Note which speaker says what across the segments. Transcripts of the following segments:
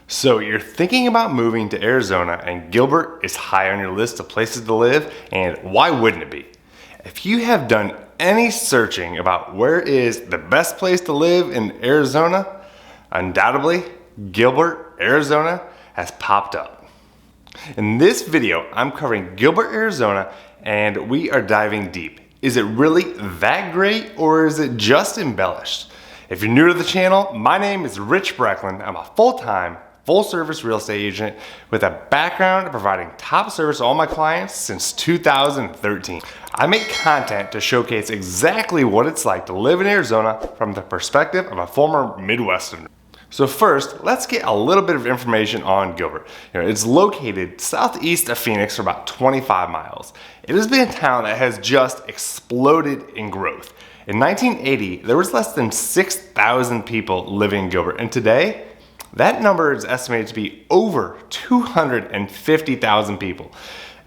Speaker 1: So you're thinking about moving to Arizona, and Gilbert is high on your list of places to live, and why wouldn't it be? If you have done any searching about where is the best place to live in Arizona, undoubtedly Gilbert, Arizona has popped up. In this video, I'm covering Gilbert, Arizona, and we are diving deep. Is it really that great, or is it just embellished? If you're new to the channel, my name is Rich Brecklin. I'm a full-time, full-service real estate agent with a background in providing top service to all my clients since 2013. I make content to showcase exactly what it's like to live in Arizona from the perspective of a former Midwesterner. So first, let's get a little bit of information on Gilbert. It's located southeast of Phoenix for about 25 miles. It has been a town that has just exploded in growth. In 1980, there was less than 6,000 people living in Gilbert, and today, that number is estimated to be over 250,000 people.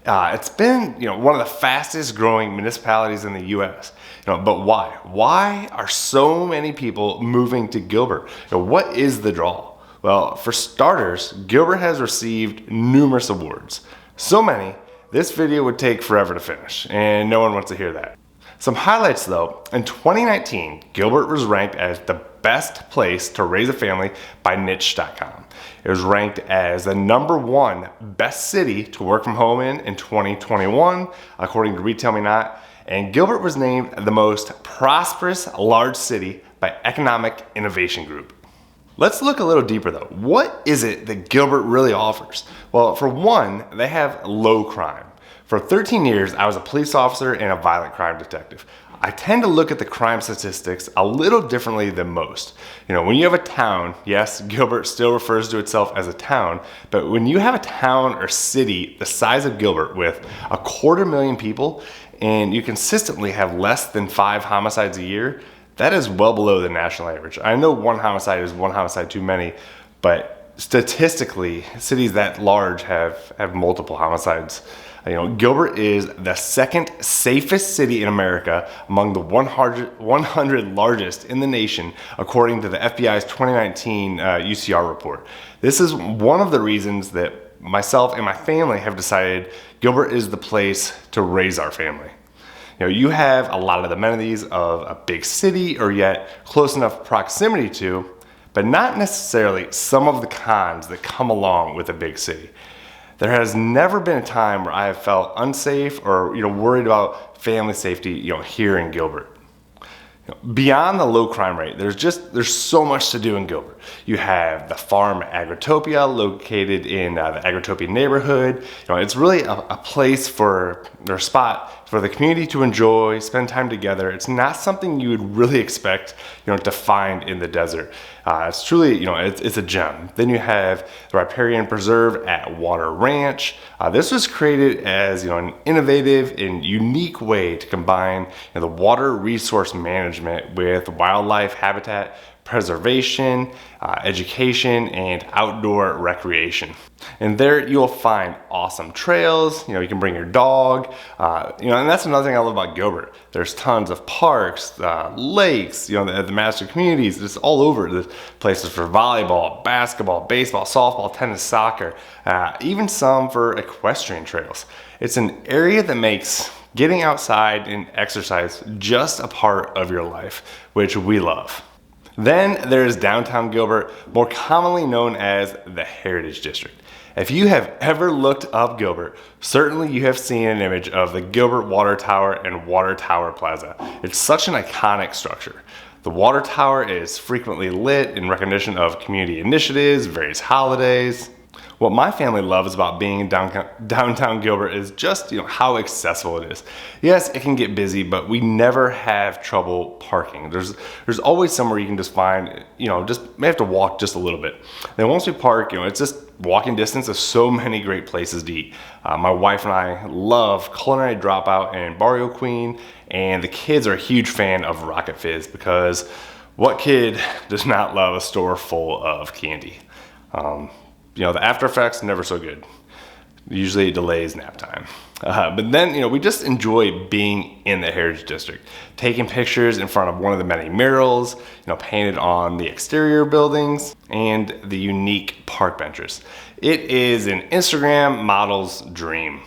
Speaker 1: It's been, one of the fastest growing municipalities in the U.S. But why? Why are so many people moving to Gilbert? What is the draw? Well, for starters, Gilbert has received numerous awards. So many, this video would take forever to finish, and no one wants to hear that. Some highlights though, in 2019, Gilbert was ranked as the best place to raise a family by niche.com. It was ranked as the #1 best city to work from home in 2021, according to Retail Me Not, and Gilbert was named the most prosperous large city by Economic Innovation Group. Let's look a little deeper though. What is it that Gilbert really offers? Well, for one, they have low crime. For 13 years, I was a police officer and a violent crime detective. I tend to look at the crime statistics a little differently than most. When you have a town, yes, Gilbert still refers to itself as a town, but when you have a town or city the size of Gilbert with 250,000 people, and you consistently have less than 5 homicides a year, that is well below the national average. I know one homicide is one homicide too many, but statistically, cities that large have multiple homicides. Gilbert is the second safest city in America among the 100 largest in the nation, according to the FBI's 2019 UCR report. This is one of the reasons that myself and my family have decided Gilbert is the place to raise our family. You have a lot of the amenities of a big city or yet close enough proximity to, but not necessarily some of the cons that come along with a big city. There has never been a time where I have felt unsafe or worried about family safety here in Gilbert. Beyond the low crime rate, there's so much to do in Gilbert. You have the farm Agritopia located in the Agritopia neighborhood. It's really a place or a spot for the community to enjoy, spend time together. It's not something you would really expect to find in the desert. It's truly, it's a gem. Then you have the Riparian Preserve at Water Ranch. This was created as an innovative and unique way to combine the water resource management with wildlife habitat preservation, education, and outdoor recreation. And there you'll find awesome trails. You can bring your dog. And that's another thing I love about Gilbert. There's tons of parks, lakes, the master communities, just all over. There's places for volleyball, basketball, baseball, softball, tennis, soccer, even some for equestrian trails. It's an area that makes getting outside and exercise just a part of your life, which we love. Then there's downtown Gilbert, more commonly known as the Heritage District. If you have ever looked up Gilbert, certainly you have seen an image of the Gilbert Water Tower and Water Tower Plaza. It's such an iconic structure. The Water Tower is frequently lit in recognition of community initiatives, various holidays. What my family loves about being in downtown Gilbert is just how accessible it is. Yes, it can get busy, but we never have trouble parking. There's always somewhere you can just find, just may have to walk just a little bit. Then once we park, it's just walking distance of so many great places to eat. My wife and I love Culinary Dropout and Barrio Queen, and the kids are a huge fan of Rocket Fizz because what kid does not love a store full of candy? The after effects, never so good. Usually it delays nap time. But then, we just enjoy being in the Heritage District, taking pictures in front of one of the many murals, painted on the exterior buildings, and the unique park benches. It is an Instagram model's dream.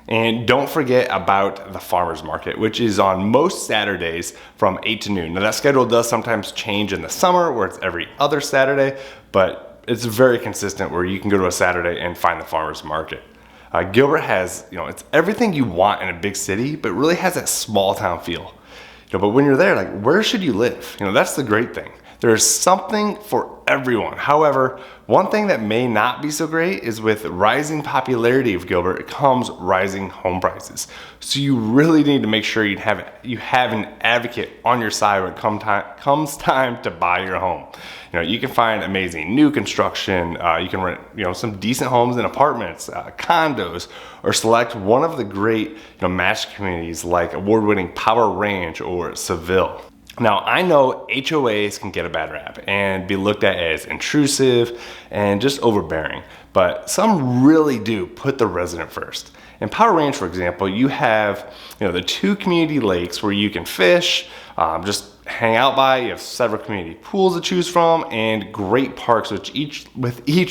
Speaker 1: And don't forget about the farmers market, which is on most Saturdays from 8 to noon. Now that schedule does sometimes change in the summer where it's every other Saturday, but it's very consistent where you can go to a Saturday and find the farmers market. Gilbert has, it's everything you want in a big city, but really has that small town feel. But when you're there, like, where should you live? That's the great thing. There's something for everyone. However, one thing that may not be so great is with rising popularity of Gilbert comes rising home prices. So you really need to make sure you have an advocate on your side when it comes time to buy your home. You can find amazing new construction. You can rent, some decent homes and apartments, condos, or select one of the great, matched communities like award-winning Power Ranch or Seville. Now, I know HOAs can get a bad rap and be looked at as intrusive and just overbearing, but some really do put the resident first. In Power Ranch, for example, you have the 2 community lakes where you can fish, just hang out by. You have several community pools to choose from and great parks with each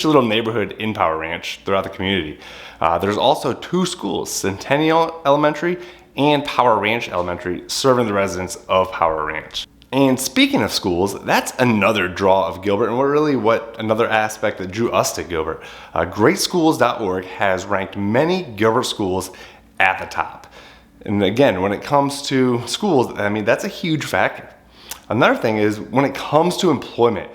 Speaker 1: little neighborhood in Power Ranch throughout the community. There's also 2 schools, Centennial Elementary and Power Ranch Elementary, serving the residents of Power Ranch. And speaking of schools, that's another draw of Gilbert, and what another aspect that drew us to Gilbert. Greatschools.org has ranked many Gilbert schools at the top. And again, when it comes to schools, that's a huge factor. Another thing is when it comes to employment,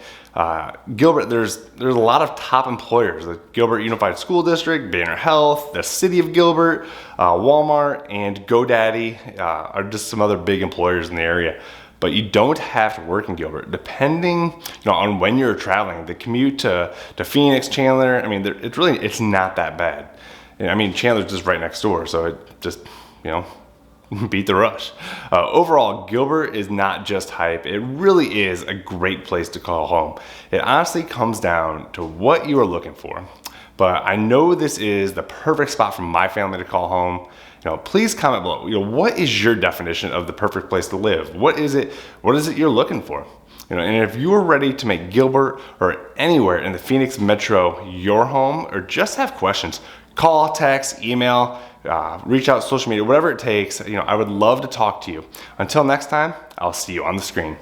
Speaker 1: Gilbert, there's a lot of top employers, the Gilbert Unified School District, Banner Health, the City of Gilbert, Walmart, and GoDaddy are just some other big employers in the area. But you don't have to work in Gilbert. Depending on when you're traveling, the commute to Phoenix, Chandler, it's not that bad. Chandler's just right next door, so it just, beat the rush. Overall, Gilbert is not just hype. It really is a great place to call home. It honestly comes down to what you are looking for. But I know this is the perfect spot for my family to call home. Please comment below. What is your definition of the perfect place to live? What is it you're looking for? And if you are ready to make Gilbert or anywhere in the Phoenix Metro your home, or just have questions, call, text, email, reach out, social media, whatever it takes. I would love to talk to you. Until next time, I'll see you on the screen.